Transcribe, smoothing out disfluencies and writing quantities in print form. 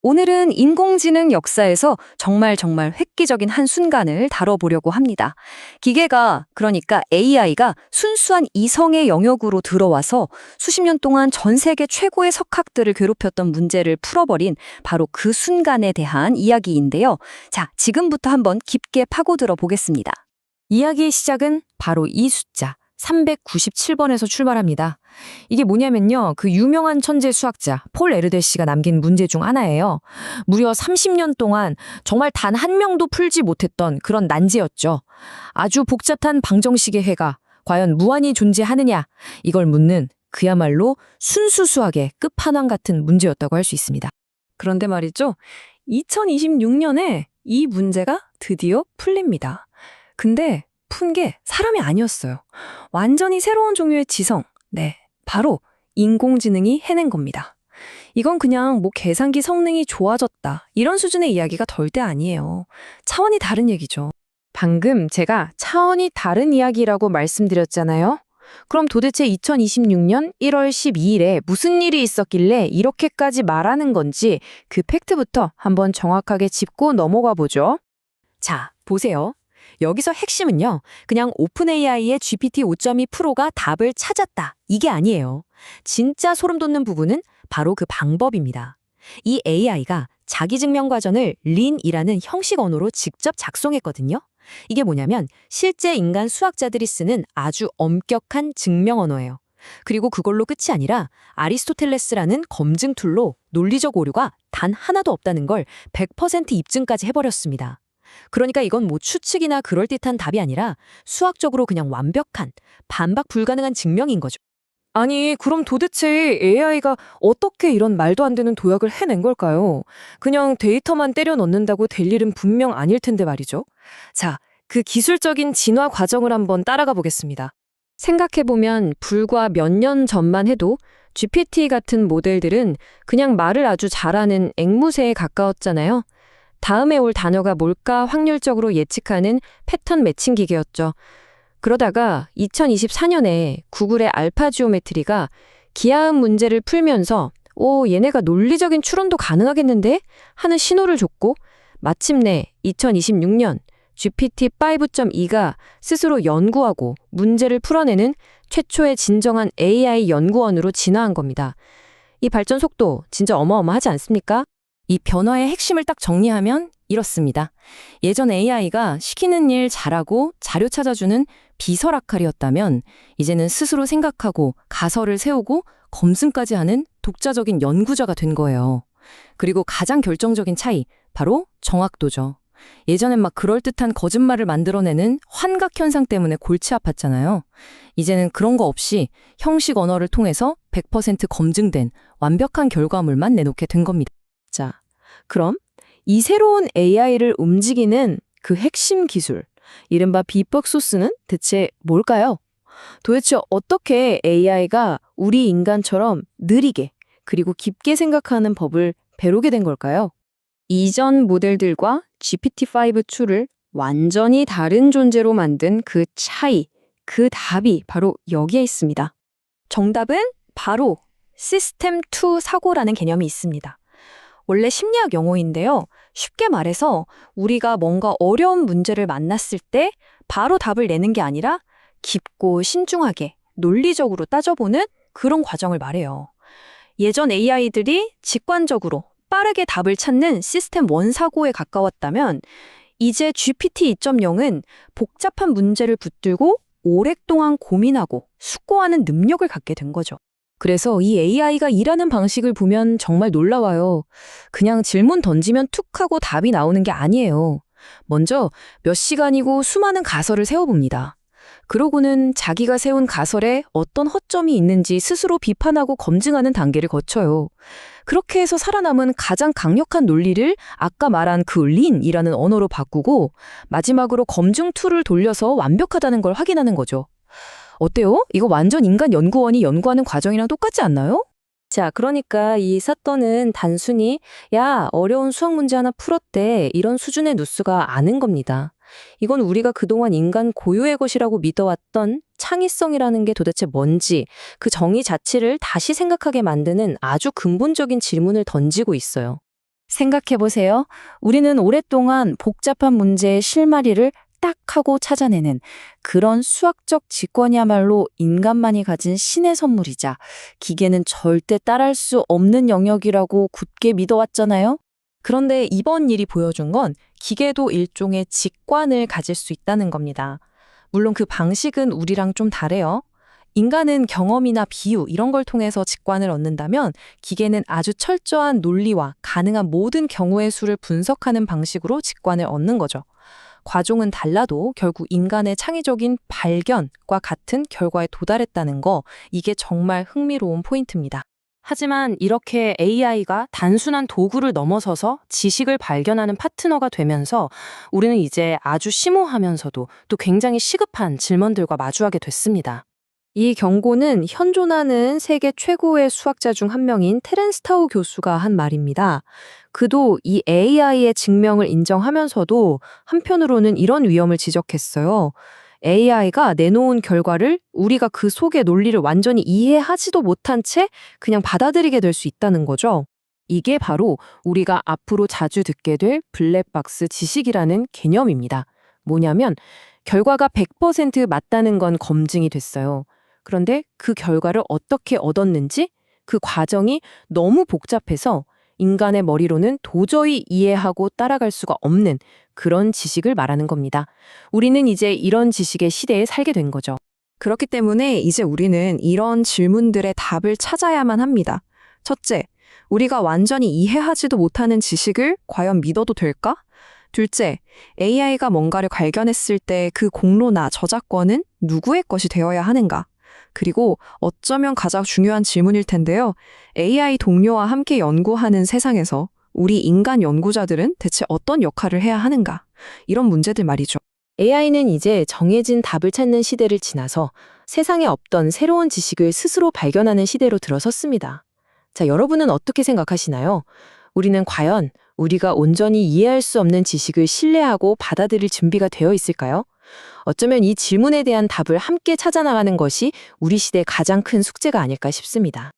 오늘은 인공지능 역사에서 정말 획기적인 한 순간을 다뤄보려고 합니다. 기계가, 그러니까 AI가 순수한 이성의 영역으로 들어와서 수십 년 동안 전 세계 최고의 석학들을 괴롭혔던 문제를 풀어버린 바로 그 순간에 대한 이야기인데요. 자, 지금부터 한번 깊게 파고들어 보겠습니다. 이야기의 시작은 바로 이 숫자 397번에서 출발합니다. 이게 뭐냐면요. 그 유명한 천재 수학자 폴 에르데시가 남긴 문제 중 하나예요. 무려 30년 동안 정말 단 한 명도 풀지 못했던 그런 난제였죠. 아주 복잡한 방정식의 해가 과연 무한히 존재하느냐, 이걸 묻는 그야말로 순수 수학의 끝판왕 같은 문제였다고 할 수 있습니다. 그런데 말이죠. 2026년에 이 문제가 드디어 풀립니다. 근데 푼 게 사람이 아니었어요. 완전히 새로운 종류의 지성. 네, 바로 인공지능이 해낸 겁니다. 이건 그냥 뭐 계산기 성능이 좋아졌다, 이런 수준의 이야기가 절대 아니에요. 차원이 다른 얘기죠. 방금 제가 차원이 다른 이야기라고 말씀드렸잖아요. 그럼 도대체 2026년 1월 12일에 무슨 일이 있었길래 이렇게까지 말하는 건지 그 팩트부터 한번 정확하게 짚고 넘어가 보죠. 자, 보세요. 여기서 핵심은요, 그냥 오픈AI의 GPT 5.2 프로가 답을 찾았다, 이게 아니에요. 진짜 소름 돋는 부분은 바로 그 방법입니다. 이 AI가 자기증명 과정을 린이라는 형식 언어로 직접 작성했거든요. 이게 뭐냐면 실제 인간 수학자들이 쓰는 아주 엄격한 증명 언어예요. 그리고 그걸로 끝이 아니라 아리스토텔레스라는 검증 툴로 논리적 오류가 단 하나도 없다는 걸 100% 입증까지 해버렸습니다. 그러니까 이건 뭐 추측이나 그럴듯한 답이 아니라 수학적으로 그냥 완벽한, 반박 불가능한 증명인 거죠. 아니, 그럼 도대체 AI가 어떻게 이런 말도 안 되는 도약을 해낸 걸까요? 그냥 데이터만 때려 넣는다고 될 일은 분명 아닐 텐데 말이죠. 자, 그 기술적인 진화 과정을 한번 따라가 보겠습니다. 생각해보면 불과 몇 년 전만 해도 GPT 같은 모델들은 그냥 말을 아주 잘하는 앵무새에 가까웠잖아요. 다음에 올 단어가 뭘까 확률적으로 예측하는 패턴 매칭 기계였죠. 그러다가 2024년에 구글의 알파 지오메트리가 기하음 문제를 풀면서 얘네가 논리적인 추론도 가능하겠는데? 하는 신호를 줬고, 마침내 2026년 GPT 5.2가 스스로 연구하고 문제를 풀어내는 최초의 진정한 AI 연구원으로 진화한 겁니다. 이 발전 속도 진짜 어마어마하지 않습니까? 이 변화의 핵심을 딱 정리하면 이렇습니다. 예전 AI가 시키는 일 잘하고 자료 찾아주는 비설 역할이었다면 이제는 스스로 생각하고 가설을 세우고 검증까지 하는 독자적인 연구자가 된 거예요. 그리고 가장 결정적인 차이, 바로 정확도죠. 예전엔 막 그럴듯한 거짓말을 만들어내는 환각 현상 때문에 골치 아팠잖아요. 이제는 그런 거 없이 형식 언어를 통해서 100% 검증된 완벽한 결과물만 내놓게 된 겁니다. 자, 그럼 이 새로운 AI를 움직이는 그 핵심 기술, 이른바 비법 소스는 대체 뭘까요? 도대체 어떻게 AI가 우리 인간처럼 느리게 그리고 깊게 생각하는 법을 배우게 된 걸까요? 이전 모델들과 GPT-5-2를 완전히 다른 존재로 만든 그 차이, 그 답이 바로 여기에 있습니다. 정답은 바로 시스템2 사고라는 개념이 있습니다. 원래 심리학 용어인데요. 쉽게 말해서 우리가 뭔가 어려운 문제를 만났을 때 바로 답을 내는 게 아니라 깊고 신중하게 논리적으로 따져보는 그런 과정을 말해요. 예전 AI들이 직관적으로 빠르게 답을 찾는 시스템 1 사고에 가까웠다면 이제 GPT 2.0은 복잡한 문제를 붙들고 오랫동안 고민하고 숙고하는 능력을 갖게 된 거죠. 그래서 이 AI가 일하는 방식을 보면 정말 놀라워요. 그냥 질문 던지면 툭 하고 답이 나오는 게 아니에요. 먼저 몇 시간이고 수많은 가설을 세워봅니다. 그러고는 자기가 세운 가설에 어떤 허점이 있는지 스스로 비판하고 검증하는 단계를 거쳐요. 그렇게 해서 살아남은 가장 강력한 논리를 아까 말한 그 린이라는 언어로 바꾸고 마지막으로 검증 툴을 돌려서 완벽하다는 걸 확인하는 거죠. 어때요? 이거 완전 인간 연구원이 연구하는 과정이랑 똑같지 않나요? 자, 그러니까 이 사건은 단순히 어려운 수학 문제 하나 풀었대, 이런 수준의 뉴스가 아닌 겁니다. 이건 우리가 그동안 인간 고유의 것이라고 믿어왔던 창의성이라는 게 도대체 뭔지, 그 정의 자체를 다시 생각하게 만드는 아주 근본적인 질문을 던지고 있어요. 생각해보세요. 우리는 오랫동안 복잡한 문제의 실마리를 딱 하고 찾아내는 그런 수학적 직관이야말로 인간만이 가진 신의 선물이자 기계는 절대 따라할 수 없는 영역이라고 굳게 믿어왔잖아요. 그런데 이번 일이 보여준 건 기계도 일종의 직관을 가질 수 있다는 겁니다. 물론 그 방식은 우리랑 좀 다래요. 인간은 경험이나 비유 이런 걸 통해서 직관을 얻는다면 기계는 아주 철저한 논리와 가능한 모든 경우의 수를 분석하는 방식으로 직관을 얻는 거죠. 과종은 달라도 결국 인간의 창의적인 발견과 같은 결과에 도달했다는 거, 이게 정말 흥미로운 포인트입니다. 하지만 이렇게 AI가 단순한 도구를 넘어서서 지식을 발견하는 파트너가 되면서 우리는 이제 아주 심오하면서도 또 굉장히 시급한 질문들과 마주하게 됐습니다. 이 경고는 현존하는 세계 최고의 수학자 중 한 명인 테렌스 타우 교수가 한 말입니다. 그도 이 AI의 증명을 인정하면서도 한편으로는 이런 위험을 지적했어요. AI가 내놓은 결과를 우리가 그 속의 논리를 완전히 이해하지도 못한 채 그냥 받아들이게 될 수 있다는 거죠. 이게 바로 우리가 앞으로 자주 듣게 될 블랙박스 지식이라는 개념입니다. 뭐냐면 결과가 100% 맞다는 건 검증이 됐어요. 그런데 그 결과를 어떻게 얻었는지 그 과정이 너무 복잡해서 인간의 머리로는 도저히 이해하고 따라갈 수가 없는 그런 지식을 말하는 겁니다. 우리는 이제 이런 지식의 시대에 살게 된 거죠. 그렇기 때문에 이제 우리는 이런 질문들의 답을 찾아야만 합니다. 첫째, 우리가 완전히 이해하지도 못하는 지식을 과연 믿어도 될까? 둘째, AI가 뭔가를 발견했을 때 그 공로나 저작권은 누구의 것이 되어야 하는가? 그리고 어쩌면 가장 중요한 질문일 텐데요. AI 동료와 함께 연구하는 세상에서 우리 인간 연구자들은 대체 어떤 역할을 해야 하는가? 이런 문제들 말이죠. AI는 이제 정해진 답을 찾는 시대를 지나서 세상에 없던 새로운 지식을 스스로 발견하는 시대로 들어섰습니다. 자, 여러분은 어떻게 생각하시나요? 우리는 과연 우리가 온전히 이해할 수 없는 지식을 신뢰하고 받아들일 준비가 되어 있을까요? 어쩌면 이 질문에 대한 답을 함께 찾아나가는 것이 우리 시대의 가장 큰 숙제가 아닐까 싶습니다.